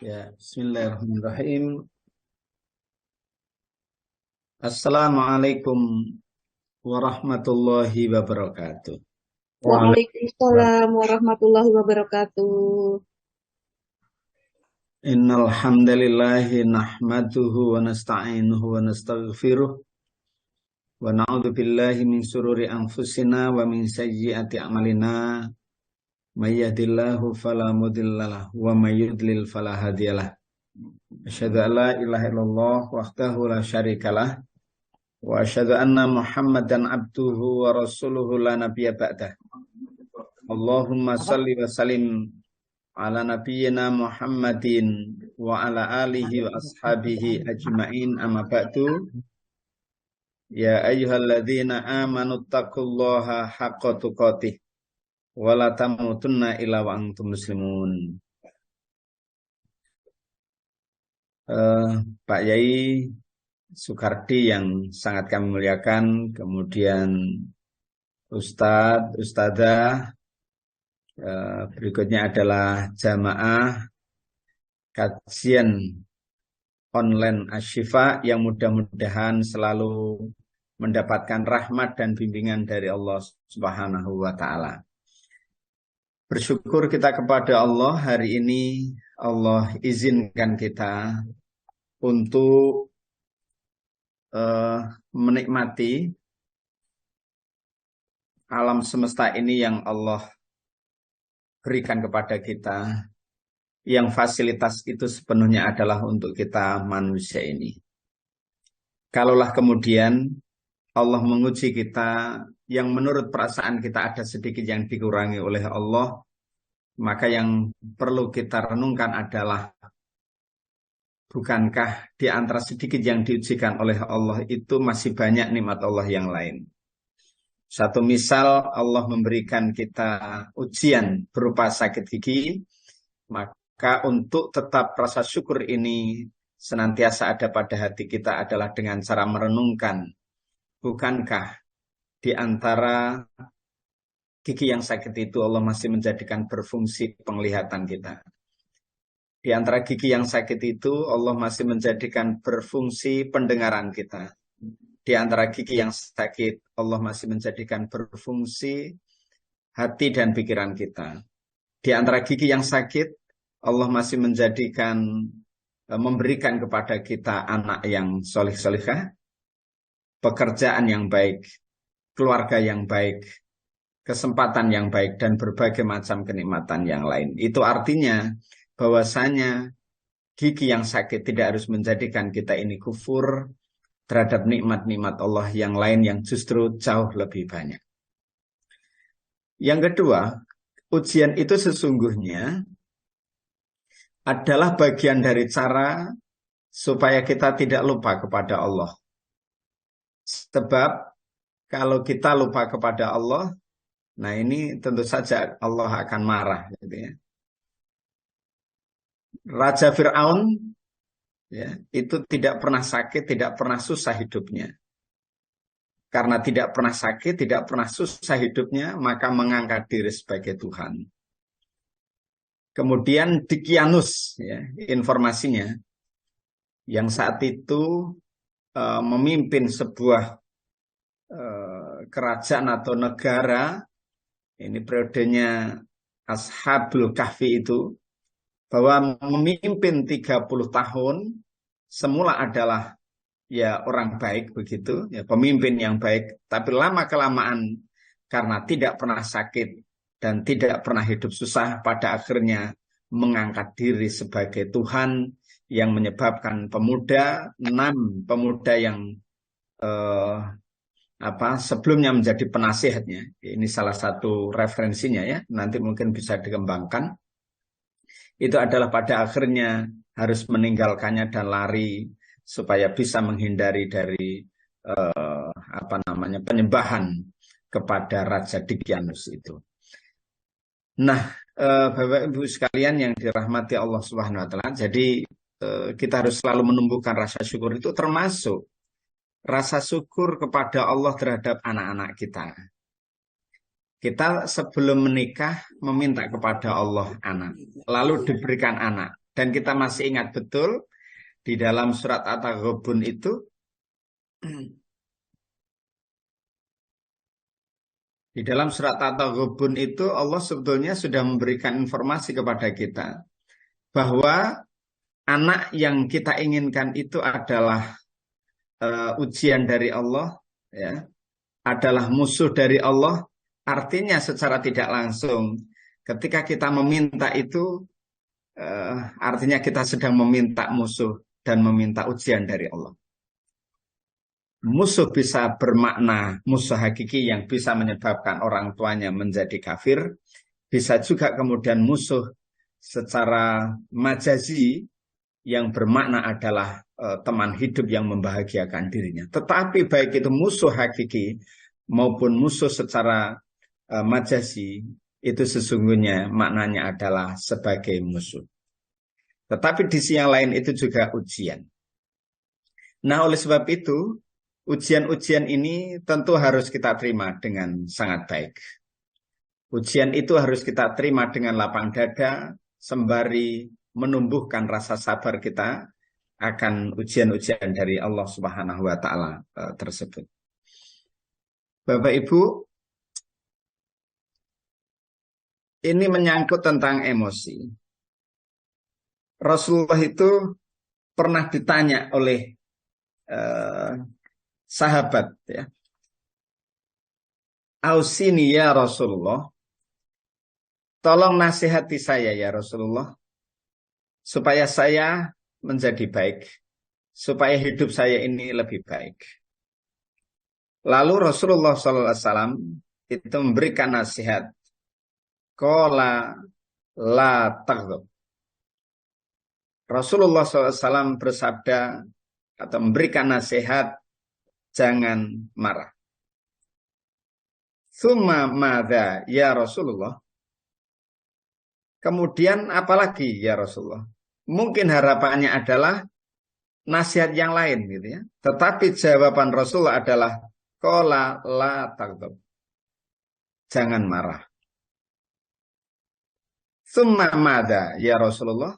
Ya, bismillahirrahmanirrahim. Assalamualaikum warahmatullahi wabarakatuh. Waalaikumsalam warahmatullahi wabarakatuh. Innal hamdalillahi nahmaduhu wa nasta'inuhu wa nastaghfiruh wa na'udzu billahi min sururi anfusina wa min sayyiati a'malina. May yahdihillahu fala mudhillalah wa may yudlil fala hadiyalah. Asyhadu an la ilaha illallah wahdahu la syarikalah wa asyhadu anna Muhammadan abduhu wa rasuluhu la nabiyya ba'dah. Allahumma salli wa salim ala nabiyyina Muhammadin wa ala alihi wa ashabihi ajma'in amma ba'du. Ya ayyuhalladzina amanu taqullaha haqqa tuqatih wa la tamutunna illa wa antum muslimun. Pak Yai Soekardi yang sangat kami muliakan, kemudian Ustadz, Ustadzah, berikutnya adalah jamaah kajian online Asy-Syifa yang mudah-mudahan selalu mendapatkan rahmat dan bimbingan dari Allah Subhanahu wa taala. Bersyukur kita kepada Allah, hari ini Allah izinkan kita untuk menikmati alam semesta ini yang Allah berikan kepada kita, yang fasilitas itu sepenuhnya adalah untuk kita manusia ini. Kalaulah kemudian Allah menguji kita yang menurut perasaan kita ada sedikit yang dikurangi oleh Allah, maka yang perlu kita renungkan adalah, bukankah di antara sedikit yang diujikan oleh Allah itu masih banyak nikmat Allah yang lain? Satu misal, Allah memberikan kita ujian berupa sakit gigi, maka untuk tetap rasa syukur ini senantiasa ada pada hati kita adalah dengan cara merenungkan, bukankah di antara gigi yang sakit itu Allah masih menjadikan berfungsi penglihatan kita. Di antara gigi yang sakit itu Allah masih menjadikan berfungsi pendengaran kita. Di antara gigi yang sakit Allah masih menjadikan berfungsi hati dan pikiran kita. Di antara gigi yang sakit Allah masih menjadikan, memberikan kepada kita anak yang solih-solihah, pekerjaan yang baik, keluarga yang baik, kesempatan yang baik, dan berbagai macam kenikmatan yang lain. Itu artinya bahwasanya gigi yang sakit tidak harus menjadikan kita ini kufur terhadap nikmat-nikmat Allah yang lain yang justru jauh lebih banyak. Yang kedua, ujian itu sesungguhnya adalah bagian dari cara supaya kita tidak lupa kepada Allah. Sebab kalau kita lupa kepada Allah, nah ini tentu saja Allah akan marah, gitu ya. Raja Fir'aun ya, itu tidak pernah sakit, tidak pernah susah hidupnya. Karena tidak pernah sakit, tidak pernah susah hidupnya, maka mengangkat diri sebagai Tuhan. Kemudian Dqianus, ya, informasinya, yang saat itu memimpin sebuah kerajaan atau negara, ini periodenya Ashabul Kahfi itu, bahwa memimpin 30 tahun, semula adalah ya orang baik begitu, ya pemimpin yang baik, tapi lama-kelamaan karena tidak pernah sakit dan tidak pernah hidup susah, pada akhirnya mengangkat diri sebagai Tuhan yang menyebabkan enam pemuda yang sebelumnya menjadi penasihatnya. Ini salah satu referensinya ya, nanti mungkin bisa dikembangkan. Itu adalah pada akhirnya harus meninggalkannya dan lari supaya bisa menghindari dari penyembahan kepada Raja Dqianus itu. Nah, Bapak Ibu sekalian yang dirahmati Allah Subhanahu wa taala, jadi kita harus selalu menumbuhkan rasa syukur, itu termasuk rasa syukur kepada Allah terhadap anak-anak kita. Kita sebelum menikah meminta kepada Allah anak, lalu diberikan anak. Dan kita masih ingat betul di dalam surat At-Taghabun itu di dalam surat At-Taghabun itu Allah sebetulnya sudah memberikan informasi kepada kita bahwa anak yang kita inginkan itu adalah ujian dari Allah, ya, adalah musuh dari Allah. Artinya secara tidak langsung ketika kita meminta itu artinya kita sedang meminta musuh dan meminta ujian dari Allah. Musuh bisa bermakna musuh hakiki yang bisa menyebabkan orang tuanya menjadi kafir. Bisa juga kemudian musuh secara majazi yang bermakna adalah teman hidup yang membahagiakan dirinya. Tetapi baik itu musuh hakiki maupun musuh secara majazi, itu sesungguhnya maknanya adalah sebagai musuh. Tetapi di sisi yang lain itu juga ujian. Nah, oleh sebab itu, ujian-ujian ini tentu harus kita terima dengan sangat baik. Ujian itu harus kita terima dengan lapang dada, sembari menumbuhkan rasa sabar kita akan ujian-ujian dari Allah Subhanahu wa Ta'ala tersebut. Bapak Ibu, ini menyangkut tentang emosi. Rasulullah itu pernah ditanya oleh sahabat, ya, Ausini ya Rasulullah, tolong nasihati saya ya Rasulullah, supaya saya menjadi baik, supaya hidup saya ini lebih baik. Lalu Rasulullah SAW itu memberikan nasihat, qala la taghdab. Rasulullah SAW bersabda atau memberikan nasihat, jangan marah. Tsumma madza ya Rasulullah. Kemudian apalagi ya Rasulullah? Mungkin harapannya adalah nasihat yang lain gitu ya. Tetapi jawaban Rasulullah adalah qala la taghdab. Jangan marah. Tsumma madza ya Rasulullah?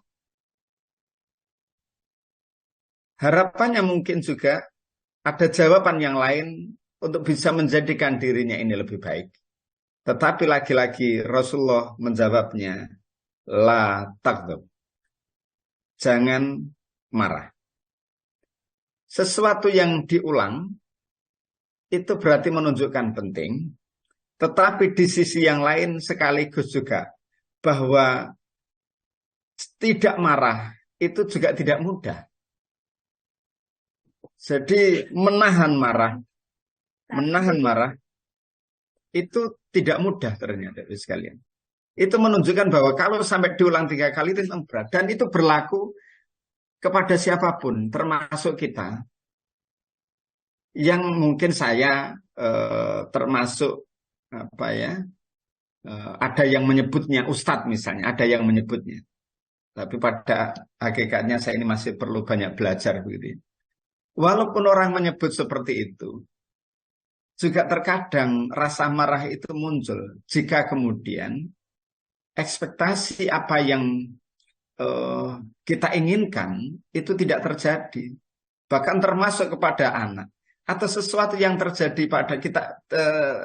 Harapannya mungkin juga ada jawaban yang lain untuk bisa menjadikan dirinya ini lebih baik. Tetapi lagi-lagi Rasulullah menjawabnya, la taghdab. Jangan marah. Sesuatu yang diulang itu berarti menunjukkan penting. Tetapi di sisi yang lain sekaligus juga bahwa tidak marah itu juga tidak mudah. Jadi menahan marah itu tidak mudah ternyata sekalian. Itu menunjukkan bahwa kalau sampai diulang 3 kali itu berat. Dan itu berlaku kepada siapapun, termasuk kita. Yang mungkin saya termasuk ada yang menyebutnya ustadz misalnya, ada yang menyebutnya. Tapi pada hakikatnya saya ini masih perlu banyak belajar begitu. Walaupun orang menyebut seperti itu, juga terkadang rasa marah itu muncul jika kemudian ekspektasi apa yang kita inginkan itu tidak terjadi. Bahkan termasuk kepada anak. Atau sesuatu yang terjadi pada kita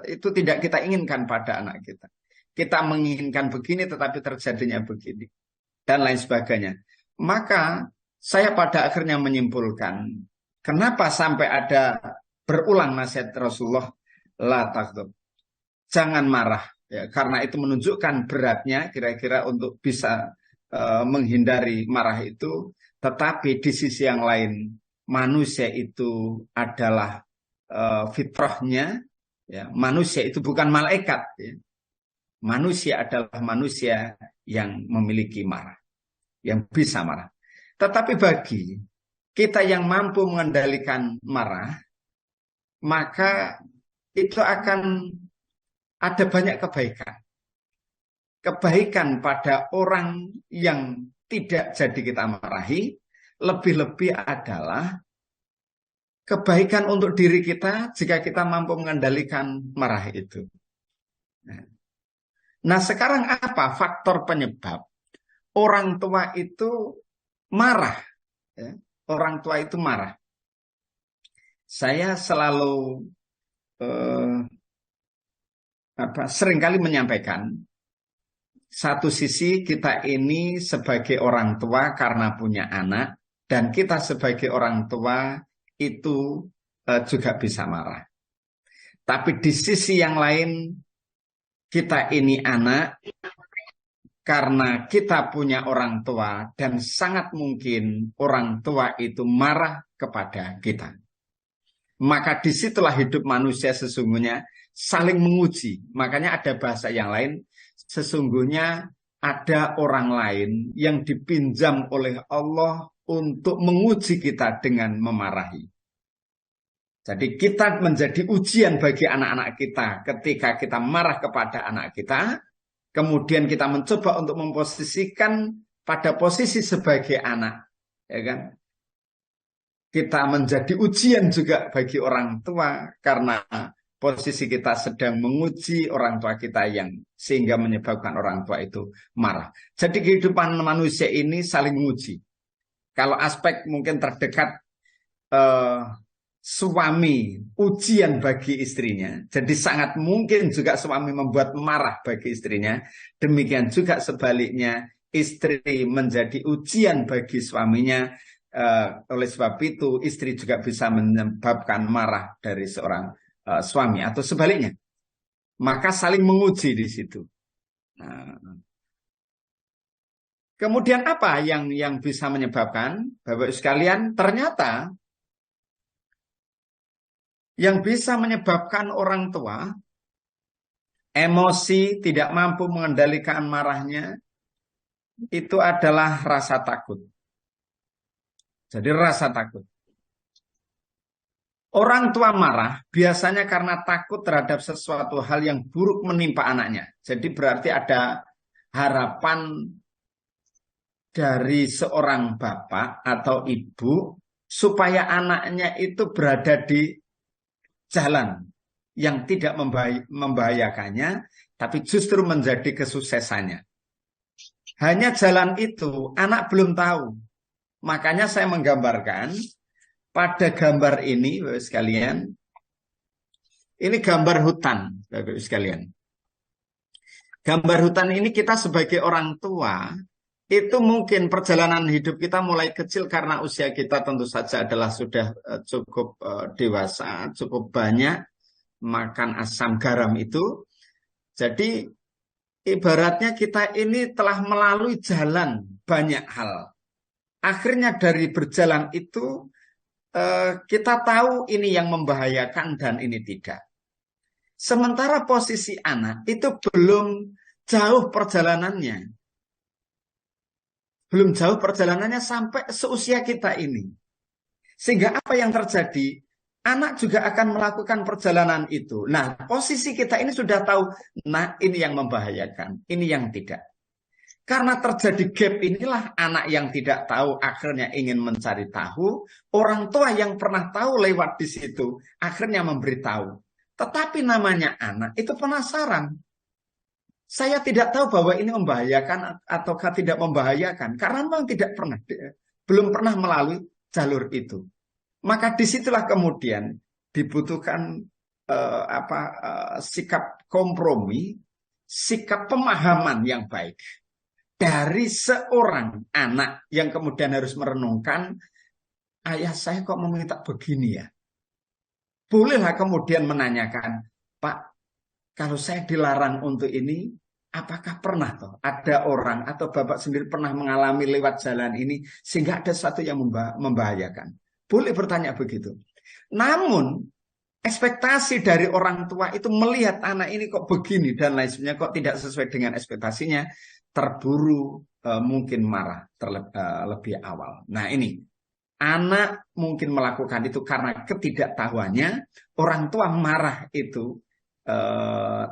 itu tidak kita inginkan pada anak kita. Kita menginginkan begini tetapi terjadinya begini. Dan lain sebagainya. Maka saya pada akhirnya menyimpulkan, kenapa sampai ada berulang nasihat Rasulullah, la taghdab. Jangan marah. Ya, karena itu menunjukkan beratnya kira-kira untuk bisa menghindari marah itu. Tetapi di sisi yang lain, manusia itu adalah fitrahnya. Ya, manusia itu bukan malaikat. Ya. Manusia adalah manusia yang memiliki marah. Yang bisa marah. Tetapi bagi kita yang mampu mengendalikan marah, maka itu akan ada banyak kebaikan. Kebaikan pada orang yang tidak jadi kita marahi, lebih-lebih adalah kebaikan untuk diri kita jika kita mampu mengendalikan marah itu. Nah, sekarang apa faktor penyebab orang tua itu marah. Ya. Orang tua itu marah. Saya selalu seringkali menyampaikan, satu sisi kita ini sebagai orang tua karena punya anak, dan kita sebagai orang tua itu juga bisa marah. Tapi di sisi yang lain, kita ini anak karena kita punya orang tua, dan sangat mungkin orang tua itu marah kepada kita. Maka disitulah hidup manusia sesungguhnya saling menguji. Makanya ada bahasa yang lain, sesungguhnya ada orang lain yang dipinjam oleh Allah untuk menguji kita dengan memarahi. Jadi kita menjadi ujian bagi anak-anak kita ketika kita marah kepada anak kita. Kemudian kita mencoba untuk memposisikan pada posisi sebagai anak, ya kan? Kita menjadi ujian juga bagi orang tua karena posisi kita sedang menguji orang tua kita yang sehingga menyebabkan orang tua itu marah. Jadi kehidupan manusia ini saling menguji. Kalau aspek mungkin terdekat suami ujian bagi istrinya, jadi sangat mungkin juga suami membuat marah bagi istrinya. Demikian juga sebaliknya, istri menjadi ujian bagi suaminya. Oleh sebab itu istri juga bisa menyebabkan marah dari seorang suami atau sebaliknya. Maka saling menguji di situ. Nah, kemudian apa yang bisa menyebabkan, Bapak sekalian? Ternyata yang bisa menyebabkan orang tua emosi, tidak mampu mengendalikan marahnya, itu adalah rasa takut. Jadi rasa takut. Orang tua marah biasanya karena takut terhadap sesuatu hal yang buruk menimpa anaknya. Jadi berarti ada harapan dari seorang bapak atau ibu supaya anaknya itu berada di jalan yang tidak membahayakannya, tapi justru menjadi kesuksesannya. Hanya jalan itu anak belum tahu. Makanya saya menggambarkan pada gambar ini, Bapak sekalian, ini gambar hutan, Bapak sekalian. Gambar hutan ini kita sebagai orang tua, itu mungkin perjalanan hidup kita mulai kecil karena usia kita tentu saja adalah sudah cukup dewasa, cukup banyak makan asam garam itu. Jadi ibaratnya kita ini telah melalui jalan banyak hal. Akhirnya dari berjalan itu kita tahu ini yang membahayakan dan ini tidak. Sementara posisi anak itu belum jauh perjalanannya. Belum jauh perjalanannya sampai seusia kita ini. Sehingga apa yang terjadi? Anak juga akan melakukan perjalanan itu. Nah, posisi kita ini sudah tahu, nah ini yang membahayakan, ini yang tidak. Karena terjadi gap inilah anak yang tidak tahu akhirnya ingin mencari tahu. Orang tua yang pernah tahu lewat di situ akhirnya memberitahu. Tetapi namanya anak itu penasaran. Saya tidak tahu bahwa ini membahayakan ataukah tidak membahayakan. Karena memang belum pernah melalui jalur itu. Maka disitulah kemudian dibutuhkan sikap kompromi, sikap pemahaman yang baik. Dari seorang anak yang kemudian harus merenungkan, ayah saya kok meminta begini ya. Bolehlah kemudian menanyakan, Pak, kalau saya dilarang untuk ini, apakah pernah toh ada orang atau Bapak sendiri pernah mengalami lewat jalan ini sehingga ada sesuatu yang membahayakan? Boleh bertanya begitu. Namun ekspektasi dari orang tua itu melihat anak ini kok begini dan lain sebagainya, kok tidak sesuai dengan ekspektasinya, terburu mungkin marah lebih awal. Nah ini, anak mungkin melakukan itu karena ketidaktahuannya, orang tua marah itu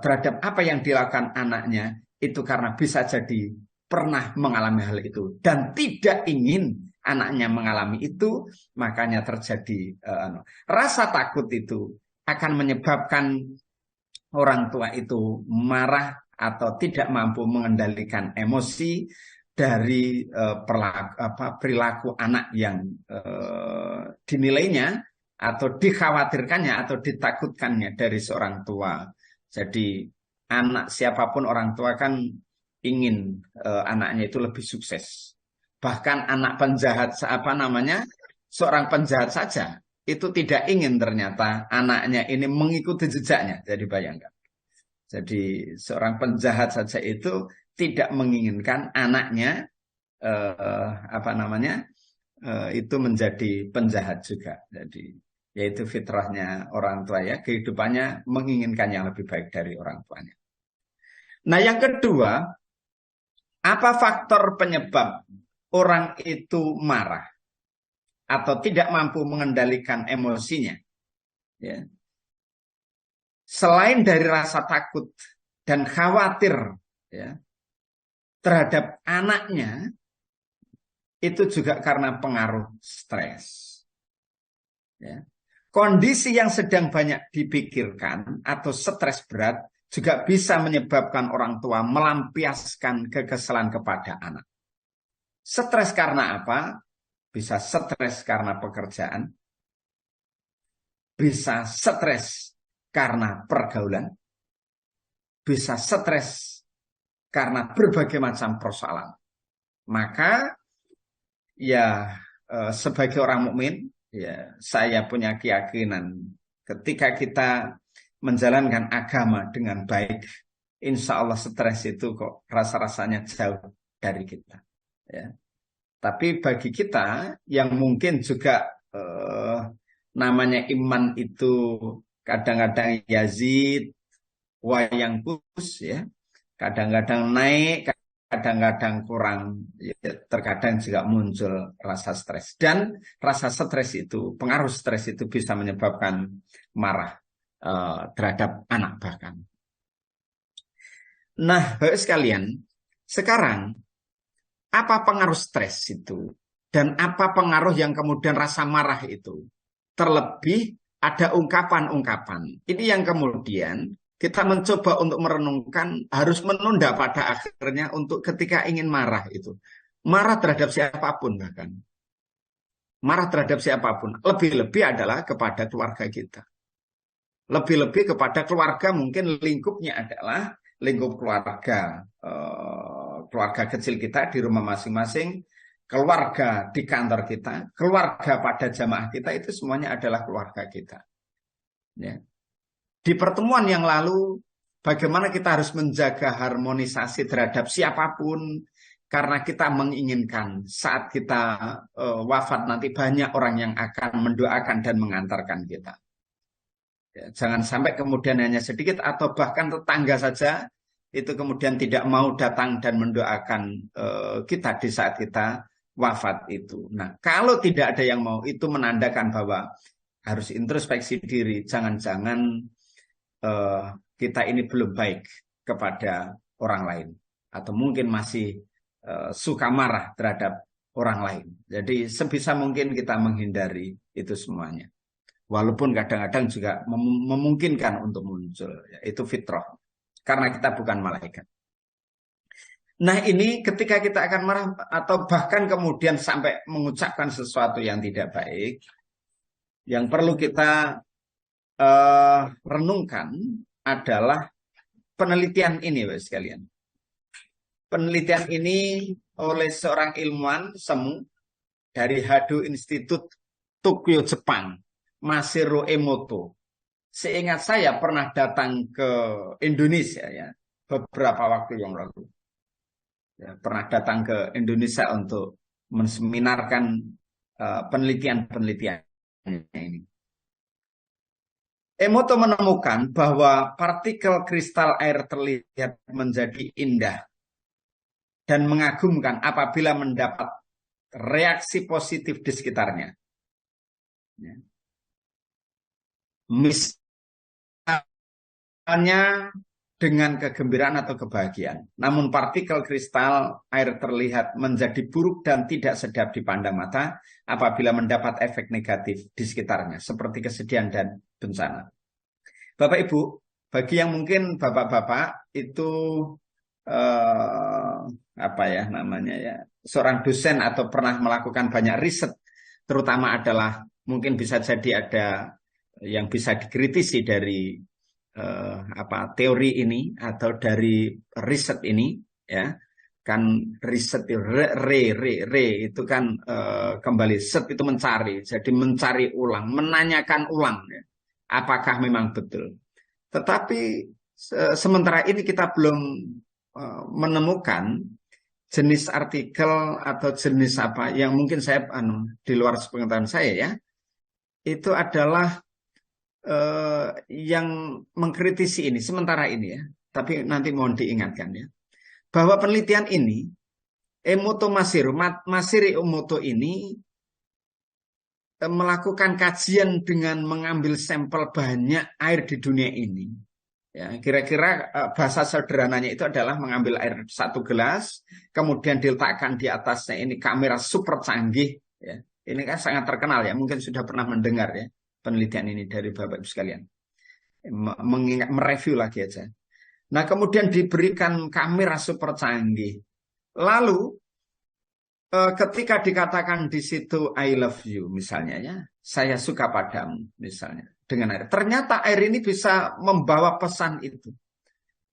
terhadap apa yang dilakukan anaknya, itu karena bisa jadi pernah mengalami hal itu dan tidak ingin anaknya mengalami itu, makanya terjadi rasa takut itu akan menyebabkan orang tua itu marah atau tidak mampu mengendalikan emosi dari perilaku anak yang dinilainya atau dikhawatirkannya atau ditakutkannya dari seorang tua. Jadi anak siapapun orang tua kan ingin anaknya itu lebih sukses. Bahkan anak penjahat seorang penjahat saja itu tidak ingin ternyata anaknya ini mengikuti jejaknya. Jadi bayangkan. Jadi seorang penjahat saja itu tidak menginginkan anaknya itu menjadi penjahat juga. Jadi yaitu fitrahnya orang tua ya, kehidupannya menginginkan yang lebih baik dari orang tuanya. Nah, yang kedua, apa faktor penyebab orang itu marah atau tidak mampu mengendalikan emosinya? Ya. Selain dari rasa takut dan khawatir ya, terhadap anaknya, itu juga karena pengaruh stres. Ya. Kondisi yang sedang banyak dipikirkan atau stres berat juga bisa menyebabkan orang tua melampiaskan kekesalan kepada anak. Stres karena apa? Bisa stres karena pekerjaan, bisa stres karena pergaulan, bisa stres karena berbagai macam persoalan. Maka ya sebagai orang mukmin, ya saya punya keyakinan ketika kita menjalankan agama dengan baik, insya Allah stres itu kok rasa-rasanya jauh dari kita. Ya. Tapi bagi kita yang mungkin juga namanya iman itu kadang-kadang yazid, wayang kus, ya, kadang-kadang naik, kadang-kadang kurang, ya, terkadang juga muncul rasa stres. Dan rasa stres itu, pengaruh stres itu bisa menyebabkan marah terhadap anak bahkan. Nah, Bapak sekalian, sekarang apa pengaruh stres itu? Dan apa pengaruh yang kemudian rasa marah itu? Terlebih ada ungkapan-ungkapan. Ini yang kemudian kita mencoba untuk merenungkan, harus menunda pada akhirnya untuk ketika ingin marah itu. Marah terhadap siapapun bahkan. Marah terhadap siapapun. Lebih-lebih adalah kepada keluarga kita. Lebih-lebih kepada keluarga, mungkin lingkupnya adalah lingkup keluarga. Keluarga kecil kita di rumah masing-masing, keluarga di kantor kita, keluarga pada jamaah kita, itu semuanya adalah keluarga kita. Ya. Di pertemuan yang lalu, bagaimana kita harus menjaga harmonisasi terhadap siapapun, karena kita menginginkan saat kita wafat nanti banyak orang yang akan mendoakan dan mengantarkan kita. Ya, jangan sampai kemudian hanya sedikit atau bahkan tetangga saja itu kemudian tidak mau datang dan mendoakan kita di saat kita wafat itu. Nah, kalau tidak ada yang mau, itu menandakan bahwa harus introspeksi diri. Jangan-jangan kita ini belum baik kepada orang lain. Atau mungkin masih suka marah terhadap orang lain. Jadi sebisa mungkin kita menghindari itu semuanya. Walaupun kadang-kadang juga memungkinkan untuk muncul. Ya, itu fitrah. Karena kita bukan malaikat. Nah, ini ketika kita akan marah atau bahkan kemudian sampai mengucapkan sesuatu yang tidak baik, yang perlu kita renungkan adalah penelitian ini, Bapak sekalian. Penelitian ini oleh seorang ilmuwan semu dari Hado Institute Tokyo, Jepang, Masaru Emoto. Seingat saya pernah datang ke Indonesia ya beberapa waktu yang lalu. Ya, pernah datang ke Indonesia untuk menseminarkan penelitian-penelitian ini. Emoto menemukan bahwa partikel kristal air terlihat menjadi indah dan mengagumkan apabila mendapat reaksi positif di sekitarnya. Ya. Misalnya dengan kegembiraan atau kebahagiaan. Namun partikel kristal air terlihat menjadi buruk dan tidak sedap dipandang mata apabila mendapat efek negatif di sekitarnya, seperti kesedihan dan bencana. Bapak Ibu, bagi yang mungkin bapak-bapak itu apa ya namanya ya, seorang dosen atau pernah melakukan banyak riset, terutama adalah mungkin bisa jadi ada yang bisa dikritisi dari apa teori ini atau dari riset ini, ya kan. Riset itu re itu kan kembali set itu mencari, jadi mencari ulang, menanyakan ulang ya, apakah memang betul. Tetapi sementara ini kita belum menemukan jenis artikel atau jenis apa yang mungkin saya di luar pengetahuan saya ya, itu adalah yang mengkritisi ini sementara ini ya. Tapi nanti mohon diingatkan ya, bahwa penelitian ini Emoto Masiri Emoto ini melakukan kajian dengan mengambil sampel banyak air di dunia ini. Ya, kira-kira bahasa sederhananya itu adalah mengambil air satu gelas, kemudian diletakkan di atasnya ini kamera super canggih. Ya. Ini kan sangat terkenal ya, mungkin sudah pernah mendengar ya penelitian ini dari Bapak Ibu sekalian. Mengingat, mereview lagi aja. Nah, kemudian diberikan kamera super canggih. Lalu ketika dikatakan di situ I love you misalnya ya, saya suka padamu misalnya dengan air. Ternyata air ini bisa membawa pesan itu.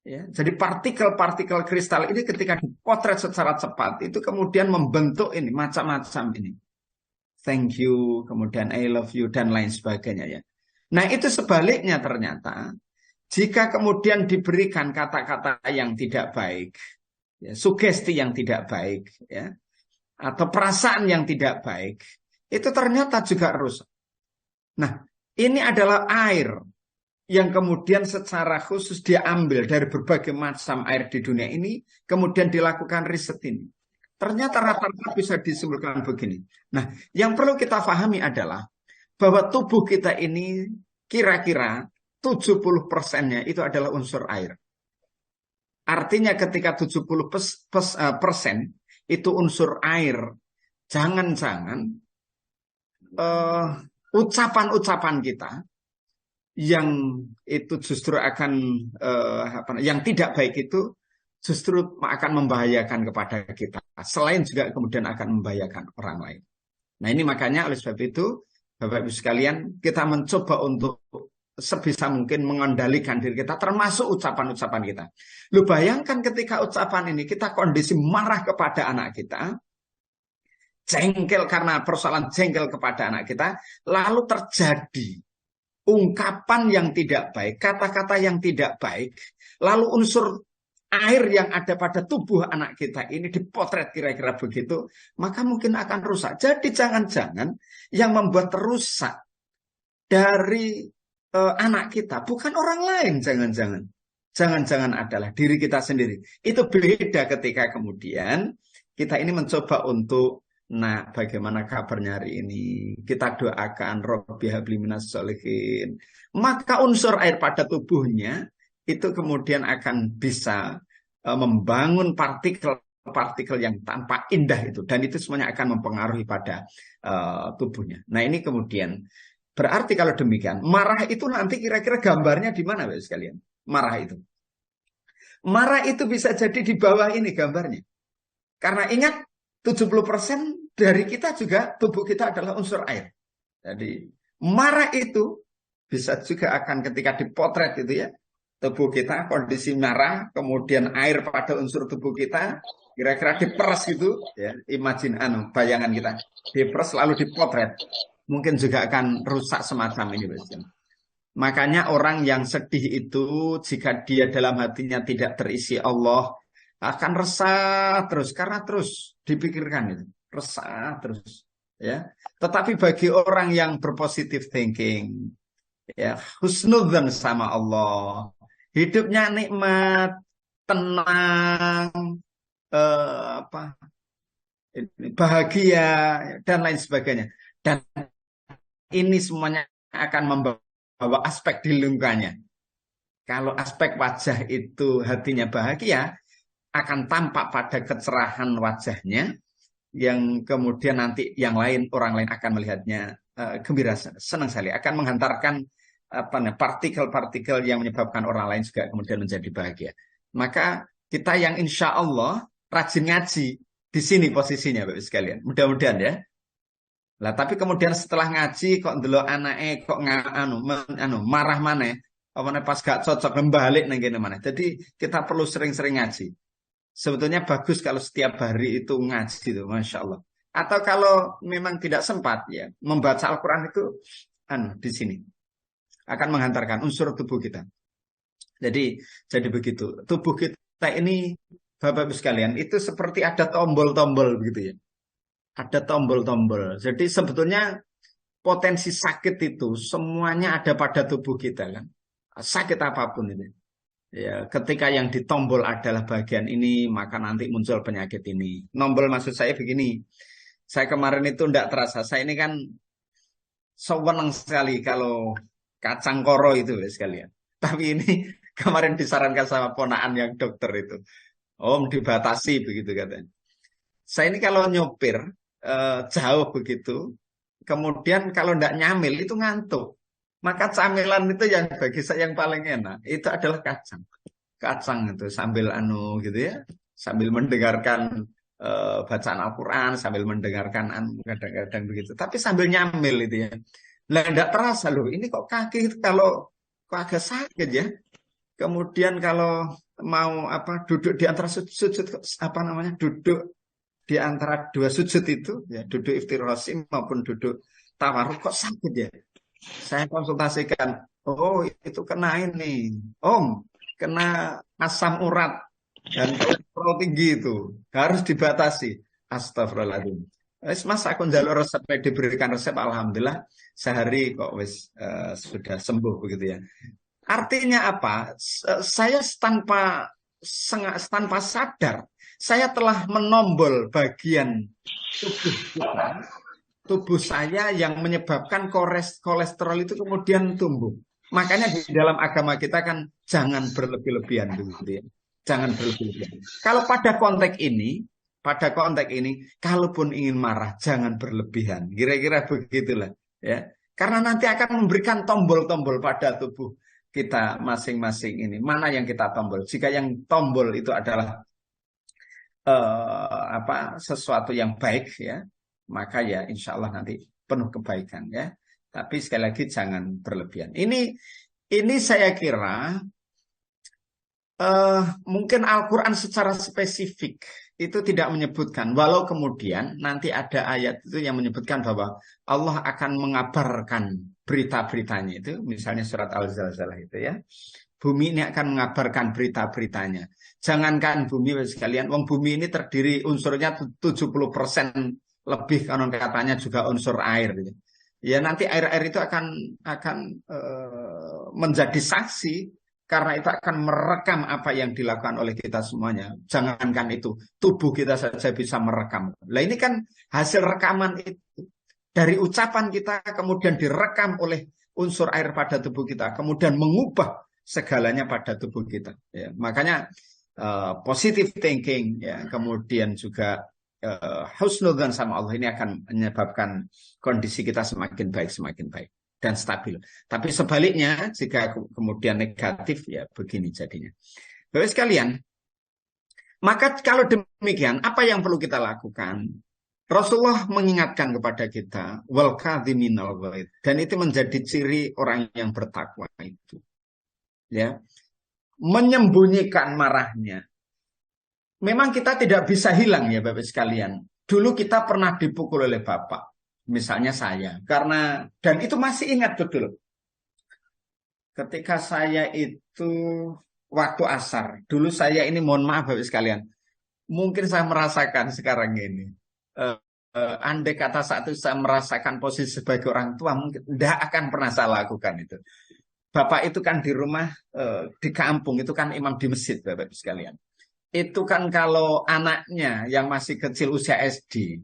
Ya, jadi partikel-partikel kristal ini ketika dipotret secara cepat itu kemudian membentuk ini macam-macam ini. Thank you, kemudian I love you dan lain sebagainya ya. Nah, itu sebaliknya ternyata jika kemudian diberikan kata-kata yang tidak baik, ya, sugesti yang tidak baik, ya, atau perasaan yang tidak baik, itu ternyata juga rusak. Nah, ini adalah air yang kemudian secara khusus diambil dari berbagai macam air di dunia ini, kemudian dilakukan riset ini. Ternyata rata-rata bisa disimpulkan begini. Nah, yang perlu kita pahami adalah bahwa tubuh kita ini kira-kira 70%-nya itu adalah unsur air. Artinya ketika 70% itu unsur air, jangan-jangan ucapan-ucapan kita yang itu justru akan yang tidak baik itu justru akan membahayakan kepada kita. Selain juga kemudian akan membahayakan orang lain. Nah, ini makanya oleh sebab itu Bapak Ibu sekalian, kita mencoba untuk sebisa mungkin mengendalikan diri kita, termasuk ucapan-ucapan kita. Lu bayangkan ketika ucapan ini kita kondisi marah kepada anak kita, jengkel karena persoalan jengkel kepada anak kita, lalu terjadi ungkapan yang tidak baik, kata-kata yang tidak baik, lalu unsur air yang ada pada tubuh anak kita ini dipotret kira-kira begitu, maka mungkin akan rusak. Jadi jangan-jangan yang membuat rusak dari anak kita bukan orang lain, jangan-jangan adalah diri kita sendiri. Itu beda ketika kemudian kita ini mencoba untuk, nah bagaimana kabarnya hari ini, kita doakan Robbi habli minas sholihin, maka unsur air pada tubuhnya itu kemudian akan bisa membangun partikel-partikel yang tampak indah itu, dan itu semuanya akan mempengaruhi pada tubuhnya. Nah, ini kemudian berarti kalau demikian, marah itu nanti kira-kira gambarnya di mana, Bapak sekalian? Marah itu bisa jadi di bawah ini gambarnya. Karena ingat 70% dari kita juga tubuh kita adalah unsur air. Jadi marah itu bisa juga akan ketika dipotret itu ya, tubuh kita kondisi marah, kemudian air pada unsur tubuh kita kira-kira diperas gitu ya, bayangan kita diperas lalu dipotret, mungkin juga akan rusak semacam ini. Makanya orang yang sedih itu jika dia dalam hatinya tidak terisi Allah akan resah terus, karena terus dipikirkan itu, resah terus ya. Tetapi bagi orang yang berpositif thinking ya, husnudzan sama Allah, hidupnya nikmat, tenang, bahagia dan lain sebagainya. Dan ini semuanya akan membawa aspek di lingkungannya. Kalau aspek wajah itu hatinya bahagia, akan tampak pada kecerahan wajahnya, yang kemudian nanti yang lain, orang lain akan melihatnya gembira, senang sekali, akan menghantarkan partikel-partikel yang menyebabkan orang lain juga kemudian menjadi bahagia. Maka kita yang insya Allah rajin ngaji. Di sini posisinya Bapak sekalian. Mudah-mudahan ya. Lah tapi kemudian setelah ngaji kok ndelok anake kok marah maneh. Apa pas gak cocok balik nang kene maneh. Jadi kita perlu sering-sering ngaji. Sebetulnya bagus kalau setiap hari itu ngaji itu, Masya Allah. Atau kalau memang tidak sempat ya membaca Al-Quran itu di sini akan menghantarkan unsur tubuh kita. Jadi begitu. Tubuh kita ini Bapak Ibu sekalian itu seperti ada tombol-tombol begitu ya. Ada tombol-tombol. Jadi sebetulnya potensi sakit itu semuanya ada pada tubuh kita kan. Sakit apapun itu. Ya, ketika yang ditombol adalah bagian ini, maka nanti muncul penyakit ini. Nombol maksud saya begini. Saya kemarin itu tidak terasa. Saya ini kan senang sekali kalau kacang koro itu sekalian. Tapi ini kemarin disarankan sama ponaan yang dokter itu. Om dibatasi begitu katanya. Saya ini kalau nyopir jauh begitu, kemudian kalau tidak nyamil itu ngantuk. Maka camilan itu yang bagi saya yang paling enak itu adalah kacang. Kacang itu sambil gitu ya, sambil mendengarkan bacaan Al-Quran, sambil mendengarkan kadang-kadang begitu. Tapi sambil nyamil itu ya. Nah, tidak terasa loh. Ini kok kaki itu kalau kok agak sakit ya. Kemudian kalau mau duduk di antara sujud duduk di antara dua sujud itu ya, duduk iftirasim maupun duduk tawarruk kok sakit ya. Saya konsultasikan, oh itu kena ini, Om, kena asam urat dan kolesterol tinggi itu harus dibatasi. Astagfirullahaladzim. Mas aku njaluk resep diberikan resep, alhamdulillah sehari kok sudah sembuh begitu ya. Artinya apa? Saya tanpa sadar, saya telah menombol bagian tubuh saya yang menyebabkan kolesterol itu kemudian tumbuh. Makanya di dalam agama kita kan jangan berlebih-lebihan gitu ya. Jangan berlebih-lebihan. Kalau pada konteks ini, kalaupun ingin marah jangan berlebihan. Kira-kira begitulah ya. Karena nanti akan memberikan tombol-tombol pada tubuh kita masing-masing ini. Mana yang kita tombol? Jika yang tombol itu adalah sesuatu yang baik ya, maka ya insya Allah nanti penuh kebaikan ya. Tapi sekali lagi jangan berlebihan. Ini saya kira mungkin Al-Quran secara spesifik itu tidak menyebutkan. Walau kemudian nanti ada ayat itu yang menyebutkan bahwa Allah akan mengabarkan berita-beritanya itu. Misalnya surat Al-Zalzalah itu ya. Bumi ini akan mengabarkan berita-beritanya. Jangankan bumi sekalian, bumi ini terdiri unsurnya 70% lebih konon katanya juga unsur air gitu. Ya nanti air-air itu akan menjadi saksi karena itu akan merekam apa yang dilakukan oleh kita semuanya. Jangankan itu, tubuh kita saja bisa merekam. Nah ini kan hasil rekaman itu dari ucapan kita kemudian direkam oleh unsur air pada tubuh kita, kemudian mengubah segalanya pada tubuh kita. Ya, makanya positive thinking, ya, kemudian juga husnudzan sama Allah ini akan menyebabkan kondisi kita semakin baik dan stabil. Tapi sebaliknya jika kemudian negatif ya begini jadinya. Bapak sekalian, maka kalau demikian apa yang perlu kita lakukan? Rasulullah mengingatkan kepada kita wal kadhiminal ghaidh, dan itu menjadi ciri orang yang bertakwa itu. Ya. Menyembunyikan marahnya. Memang kita tidak bisa hilang ya Bapak sekalian. Dulu kita pernah dipukul oleh Bapak. Misalnya saya. Dan itu masih ingat betul. Ketika saya itu waktu asar. Dulu saya ini mohon maaf Bapak sekalian. Mungkin saya merasakan sekarang ini. Andai kata saat itu saya merasakan posisi sebagai orang tua. Mungkin tidak akan pernah saya lakukan itu. Bapak itu kan di rumah, di kampung. Itu kan imam di masjid Bapak sekalian. Itu kan kalau anaknya yang masih kecil usia SD,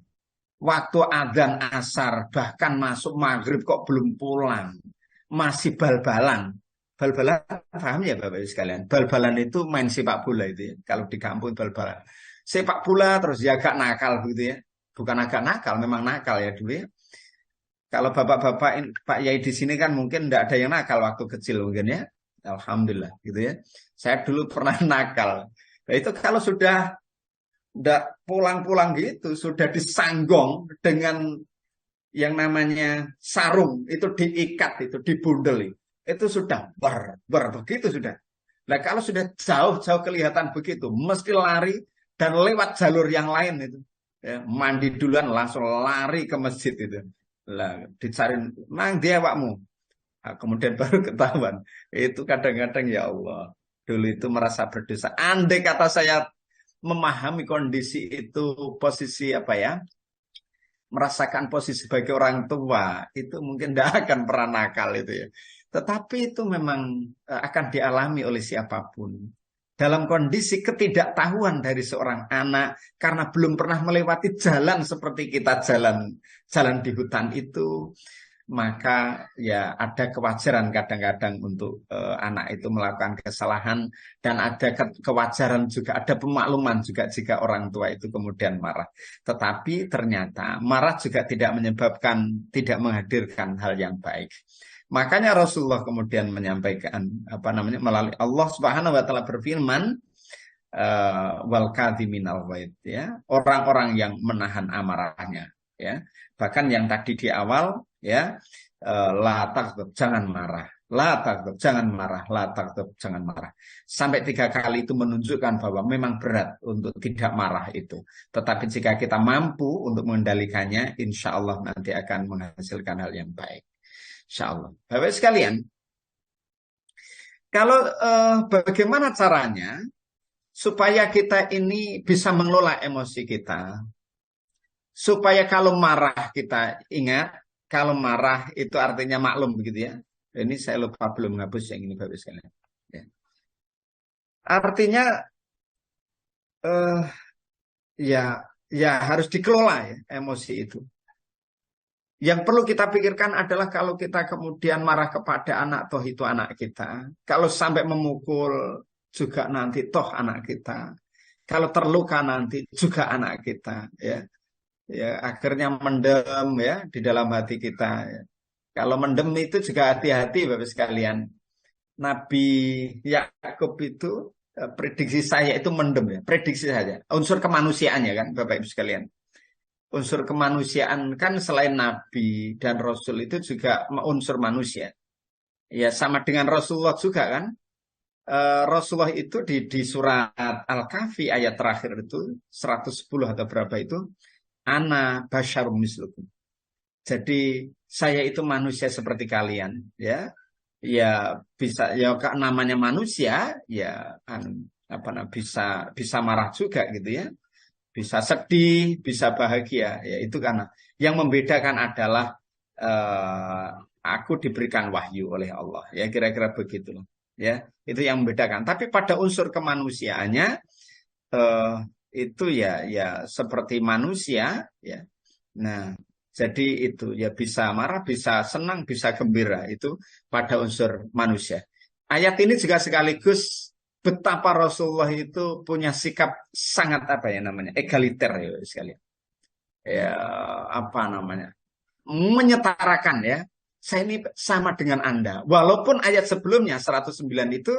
waktu adzan asar, bahkan masuk maghrib kok belum pulang, masih bal-balan. Bal-balan, paham ya Bapak sekalian? Bal-balan itu main sepak bola itu ya. Kalau di kampung bal-balan. Sepak bola terus ya agak nakal gitu ya. Bukan agak nakal, memang nakal ya dulu ya. Kalau bapak-bapak Pak Yai di sini kan mungkin tidak ada yang nakal waktu kecil mungkin ya. Alhamdulillah gitu ya. Saya dulu pernah nakal. Nah, itu kalau sudah ndak pulang-pulang gitu, sudah disanggong dengan yang namanya sarung, itu diikat, itu dibundel, itu sudah begitu sudah. Nah kalau sudah jauh-jauh kelihatan begitu, mesti lari dan lewat jalur yang lain itu. Ya, mandi duluan langsung lari ke masjid itu. Lah dicari, mang dia wakmu. Nah, kemudian baru ketahuan. Itu kadang-kadang ya Allah, dulu itu merasa berdosa. Andai kata saya memahami kondisi itu, posisi apa ya, merasakan posisi sebagai orang tua, itu mungkin tidak akan pernah nakal itu ya. Tetapi itu memang akan dialami oleh siapapun. Dalam kondisi ketidaktahuan dari seorang anak karena belum pernah melewati jalan seperti kita jalan di hutan itu, maka ya ada kewajaran kadang-kadang untuk anak itu melakukan kesalahan, dan ada kewajaran juga, ada pemakluman juga jika orang tua itu kemudian marah. Tetapi ternyata marah juga tidak menyebabkan tidak menghadirkan hal yang baik. Makanya Rasulullah kemudian menyampaikan apa namanya, melalui Allah Subhanahu wa taala berfirman, wal kadhiminal ghaidh, ya, orang-orang yang menahan amarahnya, ya. Bahkan yang tadi di awal, ya, la taghdab, jangan marah, la taghdab, jangan marah, la taghdab, jangan marah. Sampai 3 kali itu menunjukkan bahwa memang berat untuk tidak marah itu. Tetapi jika kita mampu untuk mengendalikannya, insya Allah nanti akan menghasilkan hal yang baik. Insya Allah. Bapak sekalian, kalau bagaimana caranya supaya kita ini bisa mengelola emosi kita, supaya kalau marah kita ingat, kalau marah itu artinya maklum begitu ya. Ini saya lupa belum menghapus yang ini Bapak sekalian. Ya. Artinya ya ya harus dikelola ya emosi itu. Yang perlu kita pikirkan adalah kalau kita kemudian marah kepada anak, toh itu anak kita. Kalau sampai memukul juga nanti toh anak kita. Kalau terluka nanti juga anak kita. Ya, ya akhirnya mendem ya di dalam hati kita. Ya. Kalau mendem itu juga hati-hati Bapak sekalian. Nabi Yakub itu prediksi saya itu mendem ya, prediksi saja. Unsur kemanusiaannya kan Bapak Ibu sekalian. Unsur kemanusiaan kan selain Nabi dan Rasul itu juga unsur manusia. Ya sama dengan Rasulullah juga kan. Rasulullah itu di surat Al-Kahfi ayat terakhir itu 110 atau berapa itu, ana basyarum mislukum. Jadi saya itu manusia seperti kalian ya. Ya bisa ya namanya manusia ya apa bisa marah juga gitu ya. Bisa sedih, bisa bahagia, ya itu karena yang membedakan adalah aku diberikan wahyu oleh Allah, ya kira-kira begitu, ya itu yang membedakan. Tapi pada unsur kemanusiaannya itu ya seperti manusia, ya. Nah, jadi itu ya bisa marah, bisa senang, bisa gembira itu pada unsur manusia. Ayat ini juga sekaligus betapa Rasulullah itu punya sikap sangat apa ya namanya egaliter ya sekalian. Ya apa namanya menyetarakan ya. Saya ini sama dengan Anda. Walaupun ayat sebelumnya 109 itu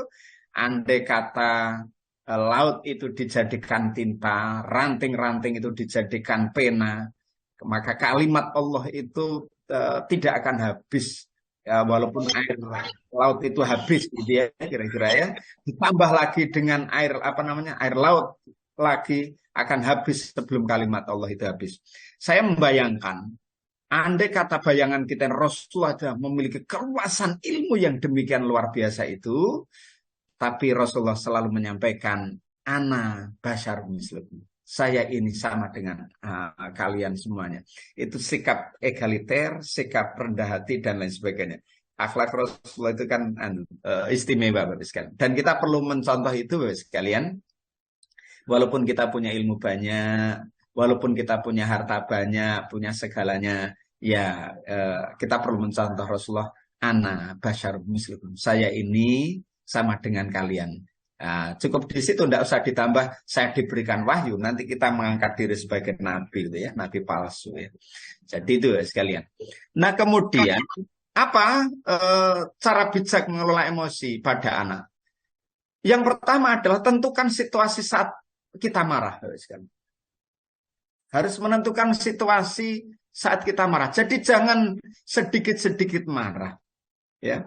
andai kata laut itu dijadikan tinta, ranting-ranting itu dijadikan pena, maka kalimat Allah itu tidak akan habis. Ya, walaupun air laut itu habis gitu ya kira-kira ya, ditambah lagi dengan air apa namanya air laut lagi akan habis sebelum kalimat Allah itu habis. Saya membayangkan andai kata bayangan kita Rasulullah memiliki keluasan ilmu yang demikian luar biasa itu, tapi Rasulullah selalu menyampaikan ana basyar mislukum. Saya ini sama dengan kalian semuanya. Itu sikap egaliter, sikap rendah hati, dan lain sebagainya. Akhlak Rasulullah itu kan istimewa Bapak sekalian. Dan kita perlu mencontoh itu Bapak sekalian. Walaupun kita punya ilmu banyak, walaupun kita punya harta banyak, punya segalanya, ya kita perlu mencontoh Rasulullah. Ana basyar mislukum. Saya ini sama dengan kalian. Nah, cukup di situ, tidak usah ditambah saya diberikan wahyu, nanti kita mengangkat diri sebagai nabi gitu ya, nabi palsu ya. Jadi itu ya sekalian. Nah kemudian apa cara bijak mengelola emosi pada anak? Yang pertama adalah tentukan situasi saat kita marah sekalian. Harus menentukan situasi saat kita marah. Jadi jangan sedikit-sedikit marah. Ya,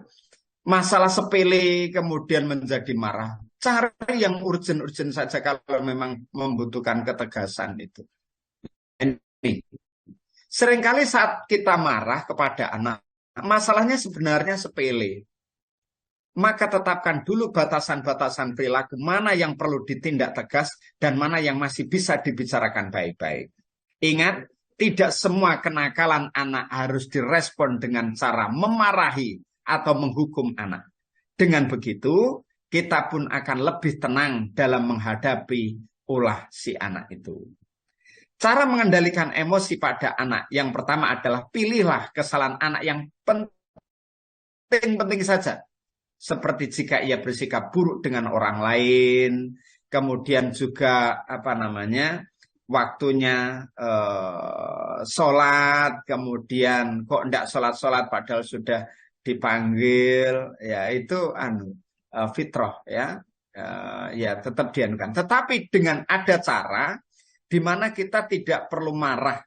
masalah sepele kemudian menjadi marah. Cari yang urgen-urgen saja kalau memang membutuhkan ketegasan itu. Ini. Seringkali saat kita marah kepada anak, masalahnya sebenarnya sepele. Maka tetapkan dulu batasan-batasan perilaku, mana yang perlu ditindak tegas dan mana yang masih bisa dibicarakan baik-baik. Ingat, tidak semua kenakalan anak harus direspon dengan cara memarahi atau menghukum anak. Dengan begitu, kita pun akan lebih tenang dalam menghadapi ulah si anak itu. Cara mengendalikan emosi pada anak yang pertama adalah pilihlah kesalahan anak yang penting-penting saja. Seperti jika ia bersikap buruk dengan orang lain, kemudian juga waktunya sholat, kemudian kok enggak sholat-sholat padahal sudah dipanggil, ya itu fitrah ya, ya tetap dianukan. Tetapi dengan ada cara di mana kita tidak perlu marah,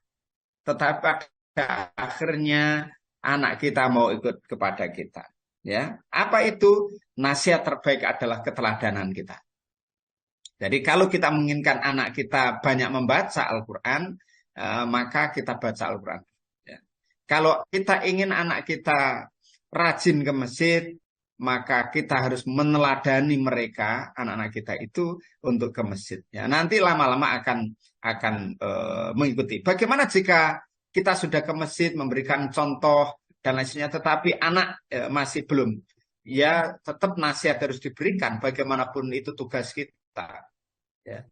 tetapi pada akhirnya anak kita mau ikut kepada kita. Ya, apa itu? Nasihat terbaik adalah keteladanan kita. Jadi kalau kita menginginkan anak kita banyak membaca Al-Quran, maka kita baca Al-Quran. Ya. Kalau kita ingin anak kita rajin ke masjid, maka kita harus meneladani mereka, anak-anak kita itu untuk ke masjid. Ya, nanti lama-lama akan mengikuti. Bagaimana jika kita sudah ke masjid memberikan contoh dan lainnya, tetapi anak masih belum, ya tetap nasihat harus diberikan, bagaimanapun itu tugas kita. Ya.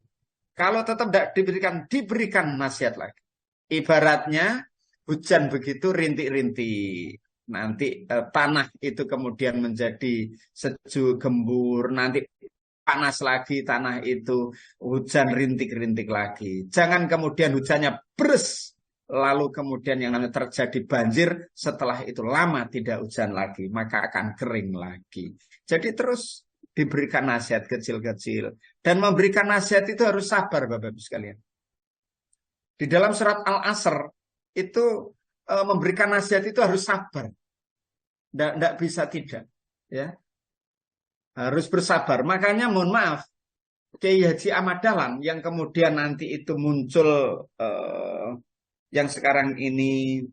Kalau tetap tidak diberikan nasihat lagi. Ibaratnya hujan begitu rintik-rintik, nanti tanah itu kemudian menjadi sejuk gembur, nanti panas lagi tanah itu, hujan rintik-rintik lagi. Jangan kemudian hujannya beres, lalu kemudian yang namanya terjadi banjir, setelah itu lama tidak hujan lagi, maka akan kering lagi. Jadi terus diberikan nasihat kecil-kecil. Dan memberikan nasihat itu harus sabar, Bapak-Ibu sekalian. Di dalam surat Al-Asr, itu memberikan nasihat itu harus sabar. Tidak bisa tidak. Ya, harus bersabar. Makanya mohon maaf, Kiai Haji Ahmad Dahlan yang kemudian nanti itu muncul yang sekarang ini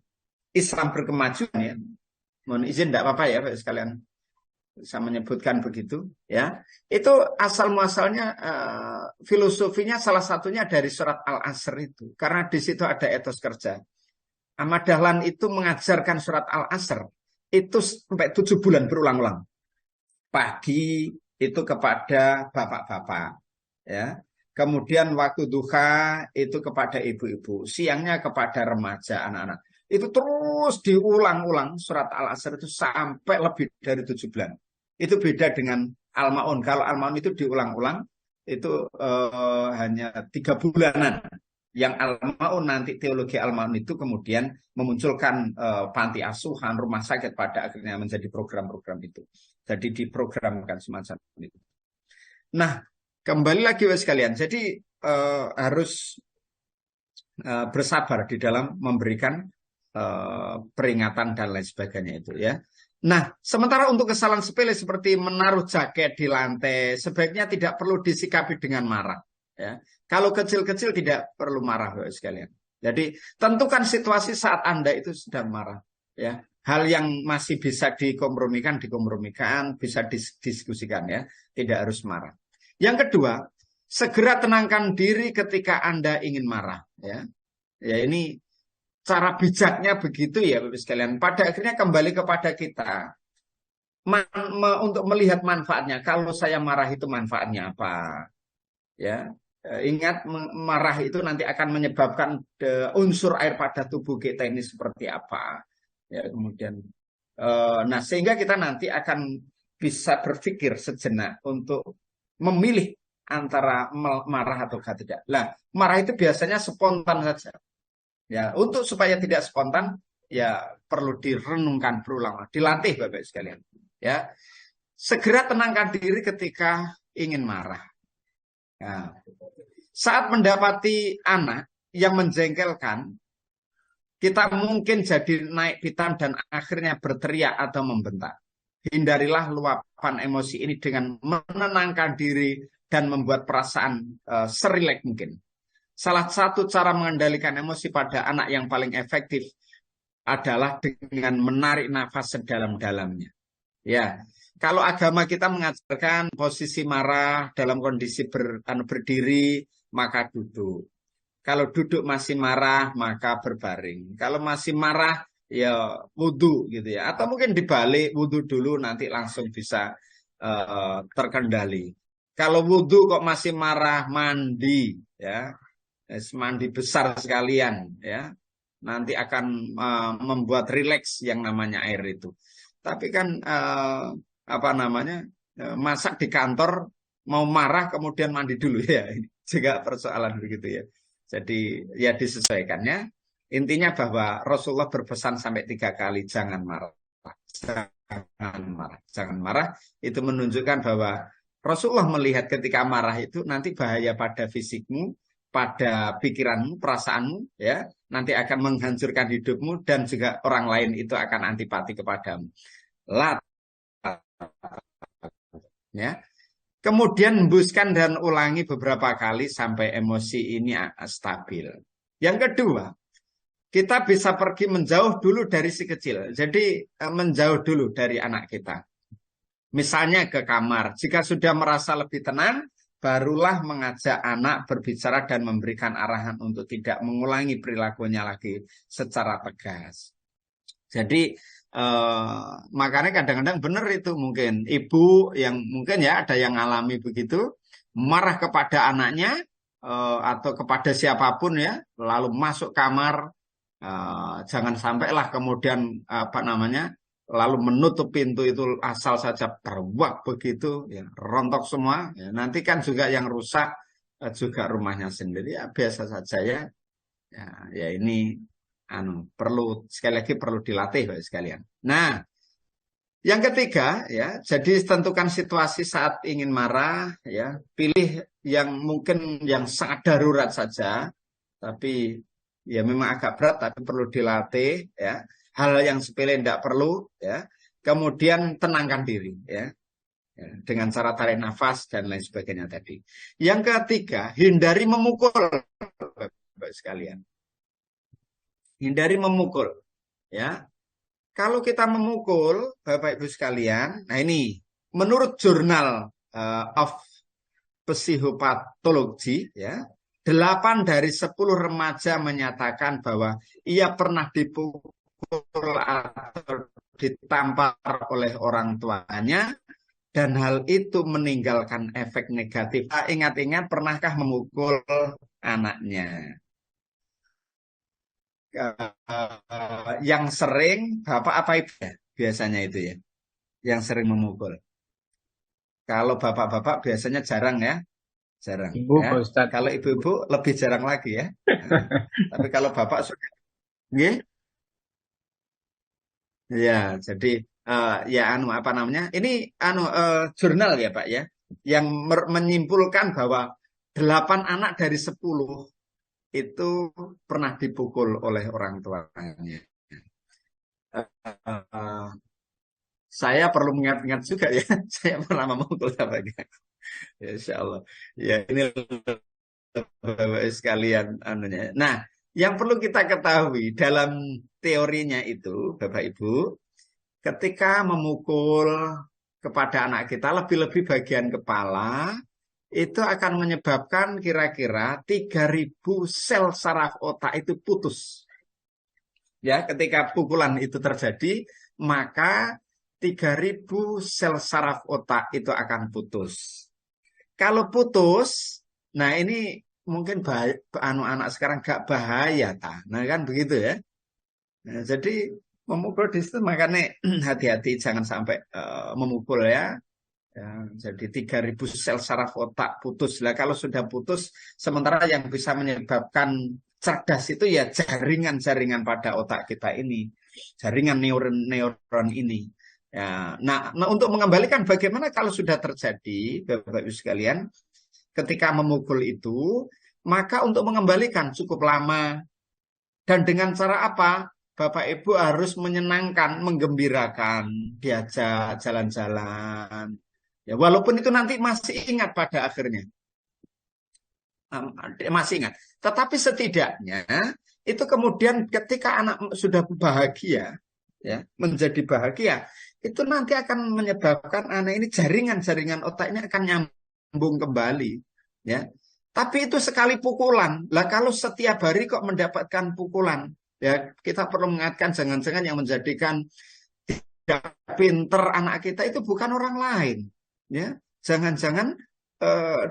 Islam berkemajuan ya. Mohon izin tidak apa-apa ya Pak sekalian saya menyebutkan begitu ya. Itu asal muasalnya filosofinya salah satunya dari surat Al-Asr itu. Karena di situ ada etos kerja. Ahmad Dahlan itu mengajarkan surat Al-Asr itu sampai 7 bulan berulang-ulang. Pagi itu kepada bapak-bapak ya. Kemudian waktu duha itu kepada ibu-ibu, siangnya kepada remaja, anak-anak. Itu terus diulang-ulang surat Al-Asr itu sampai lebih dari 7 bulan. Itu beda dengan Al-Ma'un. Kalau Al-Ma'un itu diulang-ulang, itu hanya 3 bulanan. Yang Al-Ma'un nanti teologi Al-Ma'un itu kemudian memunculkan panti asuhan, rumah sakit pada akhirnya menjadi program-program itu. Jadi diprogramkan semacam itu. Nah, kembali lagi sekalian, jadi harus bersabar di dalam memberikan peringatan dan lain sebagainya itu ya. Nah, sementara untuk kesalahan sepele seperti menaruh jaket di lantai, sebaiknya tidak perlu disikapi dengan marah. Ya. Kalau kecil-kecil tidak perlu marah sekalian. Jadi tentukan situasi saat Anda itu sedang marah. Ya. Hal yang masih bisa dikompromikan, bisa didiskusikan ya, tidak harus marah. Yang kedua, segera tenangkan diri ketika Anda ingin marah. Ya, ya ini cara bijaknya begitu ya, Bapak sekalian. Pada akhirnya kembali kepada kita untuk melihat manfaatnya. Kalau saya marah itu manfaatnya apa? Ya, ingat marah itu nanti akan menyebabkan unsur air pada tubuh kita ini seperti apa. Ya, kemudian, nah sehingga kita nanti akan bisa berpikir sejenak untuk memilih antara marah atau tidak. Nah, marah itu biasanya spontan saja. Ya, untuk supaya tidak spontan, ya perlu direnungkan berulang, dilatih Bapak sekalian. Ya, segera tenangkan diri ketika ingin marah. Nah, saat mendapati anak yang menjengkelkan, kita mungkin jadi naik pitam dan akhirnya berteriak atau membentak. Hindarilah luapan emosi ini dengan menenangkan diri dan membuat perasaan serileks mungkin. Salah satu cara mengendalikan emosi pada anak yang paling efektif adalah dengan menarik nafas sedalam-dalamnya. Ya, kalau agama kita mengajarkan posisi marah dalam kondisi berdiri, maka duduk. Kalau duduk masih marah, maka berbaring. Kalau masih marah, ya wudhu gitu ya. Atau mungkin dibalik, wudhu dulu nanti langsung bisa terkendali. Kalau wudhu kok masih marah, mandi ya. Mandi besar sekalian ya. Nanti akan membuat rileks yang namanya air itu. Tapi kan apa namanya, masak di kantor mau marah kemudian mandi dulu ya. Ini juga persoalan begitu ya. Jadi ya disesuaikannya. Intinya bahwa Rasulullah berpesan sampai 3 kali jangan marah, jangan marah, jangan marah. Itu menunjukkan bahwa Rasulullah melihat ketika marah itu nanti bahaya pada fisikmu, pada pikiranmu, perasaanmu, ya nanti akan menghancurkan hidupmu dan juga orang lain itu akan antipati kepadamu. Lat, ya. Kemudian hembuskan dan ulangi beberapa kali sampai emosi ini stabil. Yang kedua, kita bisa pergi menjauh dulu dari si kecil. Jadi menjauh dulu dari anak kita. Misalnya ke kamar. Jika sudah merasa lebih tenang, barulah mengajak anak berbicara dan memberikan arahan untuk tidak mengulangi perilakunya lagi secara tegas. Jadi makanya kadang-kadang benar itu mungkin ibu yang mungkin ya ada yang alami begitu, marah kepada anaknya atau kepada siapapun ya, lalu masuk kamar, jangan sampailah kemudian apa namanya, lalu menutup pintu itu asal saja berwak begitu ya, rontok semua ya, nanti kan juga yang rusak juga rumahnya sendiri ya, biasa saja ya. Ya ini perlu sekali lagi perlu dilatih Bapak sekalian. Nah, yang ketiga ya, jadi tentukan situasi saat ingin marah ya, pilih yang mungkin yang sangat darurat saja, tapi ya memang agak berat tapi perlu dilatih ya. Hal yang sepele tidak perlu ya. Kemudian tenangkan diri ya. Ya, dengan cara tarik nafas dan lain sebagainya tadi. Yang ketiga, hindari memukul Bapak sekalian. Hindari memukul ya. Kalau kita memukul Bapak Ibu sekalian, nah ini menurut jurnal of Psikopatologi ya, 8 dari 10 remaja menyatakan bahwa ia pernah dipukul atau ditampar oleh orang tuanya dan hal itu meninggalkan efek negatif. Ingat-ingat pernahkah memukul anaknya? Yang sering bapak apa ibu ya? Biasanya itu ya, yang sering memukul. Kalau bapak-bapak biasanya jarang ya, jarang. Ibu Ya. Pak Ustadz. Kalau ibu-ibu lebih jarang lagi ya. Nah, tapi kalau bapak suka, ya, ya. Jadi ya apa namanya? Ini jurnal ya Pak ya, yang menyimpulkan bahwa 8 anak dari 10 itu pernah dipukul oleh orang tuanya. Saya perlu mengingat-ingat juga ya, saya pernah memukul apa ya, Insya Allah. Ya ini Bapak sekalian anunya. Nah, yang perlu kita ketahui dalam teorinya itu, Bapak Ibu, ketika memukul kepada anak kita, lebih-lebih bagian kepala, itu akan menyebabkan kira-kira 3.000 sel saraf otak itu putus. Ya, ketika pukulan itu terjadi, maka 3.000 sel saraf otak itu akan putus. Kalau putus, nah ini mungkin anak sekarang gak bahaya, nah kan begitu ya. Nah, jadi memukul di situ makanya hati-hati jangan sampai memukul ya. Ya, jadi 3.000 sel saraf otak putus. Lah kalau sudah putus, sementara yang bisa menyebabkan cerdas itu ya jaringan-jaringan pada otak kita ini, jaringan neuron ini. Ya, nah untuk mengembalikan bagaimana kalau sudah terjadi, Bapak Ibu sekalian, ketika memukul itu, maka untuk mengembalikan cukup lama. Dan dengan cara apa? Bapak Ibu harus menyenangkan, menggembirakan, diajak jalan-jalan. Ya, walaupun itu nanti masih ingat pada akhirnya. Masih ingat. Tetapi setidaknya itu kemudian ketika anak sudah bahagia, ya, menjadi bahagia, itu nanti akan menyebabkan anak ini jaringan-jaringan otaknya akan nyambung kembali, ya. Tapi itu sekali pukulan. Lah kalau setiap hari kok mendapatkan pukulan, ya kita perlu mengingatkan jangan-jangan yang menjadikan tidak pinter anak kita itu bukan orang lain, ya. Jangan-jangan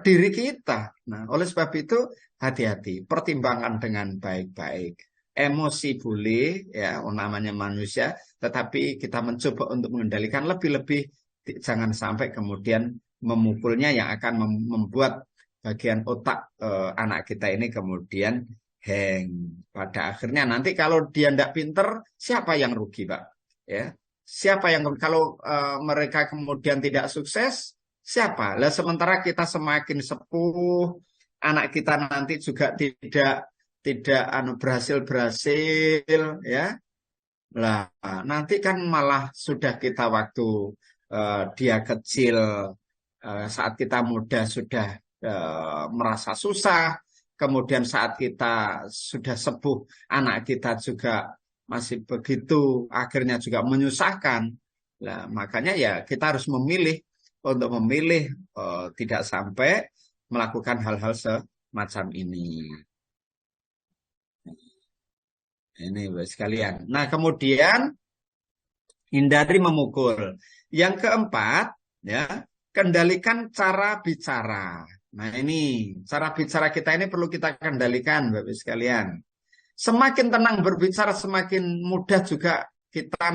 diri kita. Nah, oleh sebab itu hati-hati, pertimbangkan dengan baik-baik. Emosi boleh, ya, namanya manusia, tetapi kita mencoba untuk mengendalikan lebih-lebih, jangan sampai kemudian memukulnya yang akan membuat bagian otak anak kita ini kemudian hang. Pada akhirnya nanti kalau dia tidak pinter, siapa yang rugi, Pak? Ya, siapa yang kalau mereka kemudian tidak sukses? Siapa? Lah sementara kita semakin sepuh, anak kita nanti juga tidak berhasil, ya. Lah nanti kan malah sudah kita waktu dia kecil, saat kita muda sudah merasa susah, kemudian saat kita sudah sepuh, anak kita juga masih begitu, akhirnya juga menyusahkan. Nah, makanya ya kita harus memilih untuk memilih tidak sampai melakukan hal-hal semacam ini. Ini sekalian. Nah, kemudian hindari memukul. Yang keempat, ya, kendalikan cara bicara. Nah, ini cara bicara kita ini perlu kita kendalikan, Bapak sekalian. Semakin tenang berbicara, semakin mudah juga kita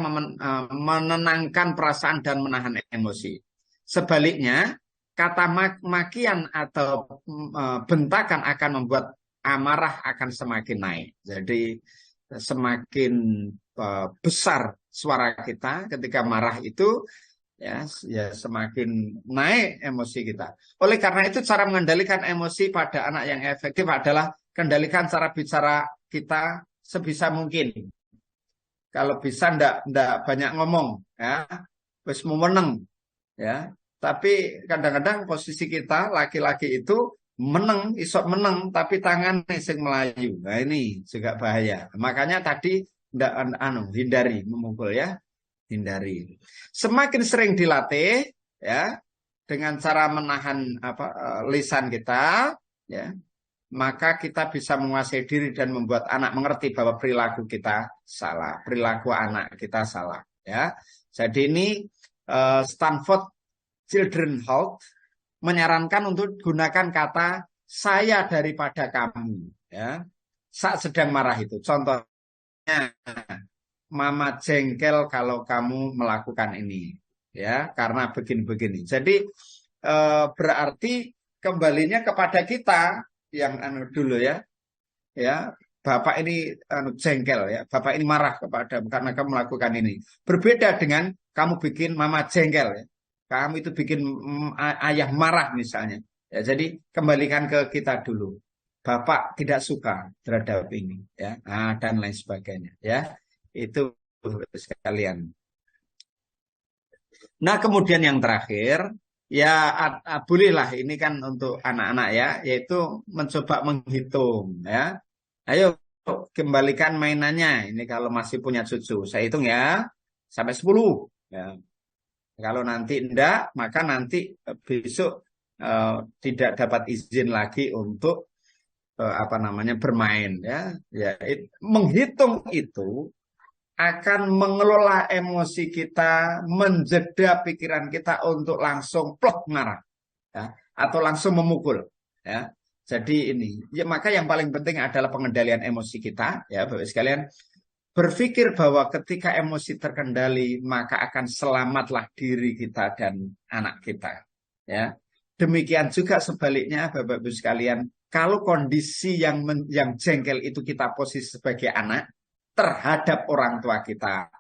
menenangkan perasaan dan menahan emosi. Sebaliknya, kata makian atau bentakan akan membuat amarah akan semakin naik. Jadi semakin besar suara kita ketika marah itu, ya semakin naik emosi kita. Oleh karena itu cara mengendalikan emosi pada anak yang efektif adalah kendalikan cara bicara kita sebisa mungkin. Kalau bisa ndak banyak ngomong, ya, wis meneng, ya. Tapi kadang-kadang posisi kita laki-laki itu isok meneng, tapi tangan sing melayu. Nah ini juga bahaya. Makanya tadi ndak hindari memukul, ya, hindari. Semakin sering dilatih, ya, dengan cara menahan lisan kita, ya, maka kita bisa menguasai diri dan membuat anak mengerti bahwa perilaku kita salah, perilaku anak kita salah, ya. Jadi ini Stanford Children's Health menyarankan untuk gunakan kata saya daripada kamu, ya, saat sedang marah itu. Contohnya, Mama jengkel kalau kamu melakukan ini, ya, karena begini-begini. Jadi berarti kembalinya kepada kita yang dulu, ya, Bapak ini jengkel, ya, Bapak ini marah karena kamu melakukan ini. Berbeda dengan kamu bikin Mama jengkel, ya. Kamu itu bikin ayah marah misalnya. Ya, jadi kembalikan ke kita dulu. Bapak tidak suka terhadap ini, ya, dan lain sebagainya, ya. Itu sekalian. Nah, kemudian yang terakhir, ya bolehlah ini kan untuk anak-anak, ya, yaitu mencoba menghitung, ya. Ayo kembalikan mainannya. Ini kalau masih punya cucu, saya hitung ya sampai 10, ya. Kalau nanti enggak, maka nanti besok tidak dapat izin lagi untuk bermain, ya. Menghitung itu akan mengelola emosi kita, menjeda pikiran kita untuk langsung plok marah, ya, atau langsung memukul, ya. Jadi ini, ya, maka yang paling penting adalah pengendalian emosi kita, ya, Bapak sekalian. Berpikir bahwa ketika emosi terkendali, maka akan selamatlah diri kita dan anak kita, ya. Demikian juga sebaliknya, Bapak-Ibu sekalian, kalau kondisi yang jengkel itu kita posisi sebagai anak terhadap orang tua kita,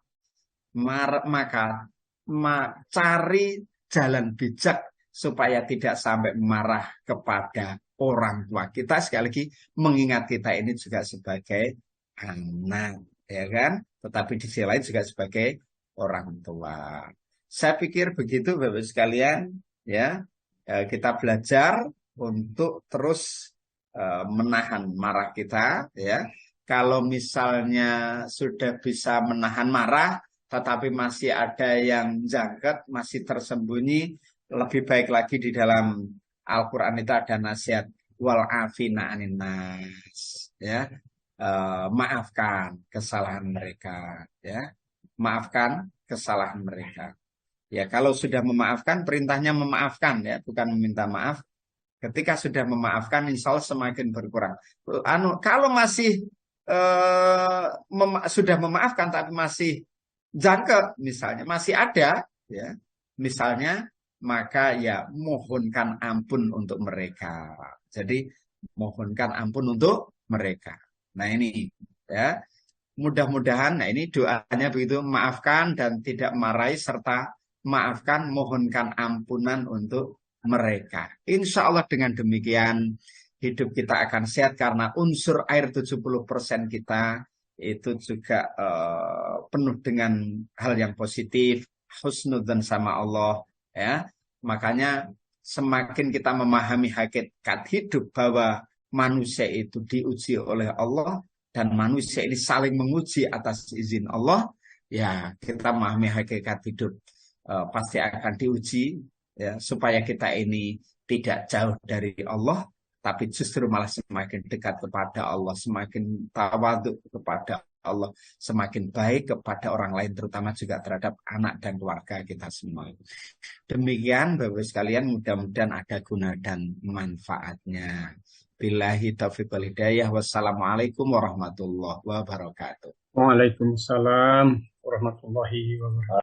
maka cari jalan bijak supaya tidak sampai marah kepada orang tua kita. Sekali lagi mengingat kita ini juga sebagai anak, ya kan? Tetapi di sisi lain juga sebagai orang tua. Saya pikir begitu Bapak sekalian, ya. Kita belajar untuk terus menahan marah kita, ya. Kalau misalnya sudah bisa menahan marah, tetapi masih ada yang jangket, masih tersembunyi, lebih baik lagi di dalam Al-Quran itu ada nasihat wal afina anin nas, ya. Maafkan kesalahan mereka, ya. Maafkan kesalahan mereka. Ya, kalau sudah memaafkan, perintahnya memaafkan, ya, bukan meminta maaf. Ketika sudah memaafkan, insya Allah semakin berkurang. Kalau masih sudah memaafkan tapi masih jangkep, misalnya masih ada, ya, misalnya, maka ya mohonkan ampun untuk mereka. Jadi mohonkan ampun untuk mereka. Nah ini, ya, mudah-mudahan, nah ini doanya begitu, maafkan dan tidak marahi, serta maafkan, mohonkan ampunan untuk mereka. Insya Allah dengan demikian hidup kita akan sehat, karena unsur air 70% kita itu juga penuh dengan hal yang positif, husnudzan sama Allah, ya. Makanya semakin kita memahami hakikat hidup bahwa manusia itu diuji oleh Allah dan manusia ini saling menguji atas izin Allah, ya kita memahami hakikat hidup pasti akan diuji, ya, supaya kita ini tidak jauh dari Allah, tapi justru malah semakin dekat kepada Allah, semakin tawaduk kepada Allah, semakin baik kepada orang lain, terutama juga terhadap anak dan keluarga kita semua. Demikian Bapak sekalian, mudah-mudahan ada guna dan manfaatnya. Billahi taufiq wal hidayah. Wassalamualaikum warahmatullahi wabarakatuh. Waalaikumsalam warahmatullahi wabarakatuh.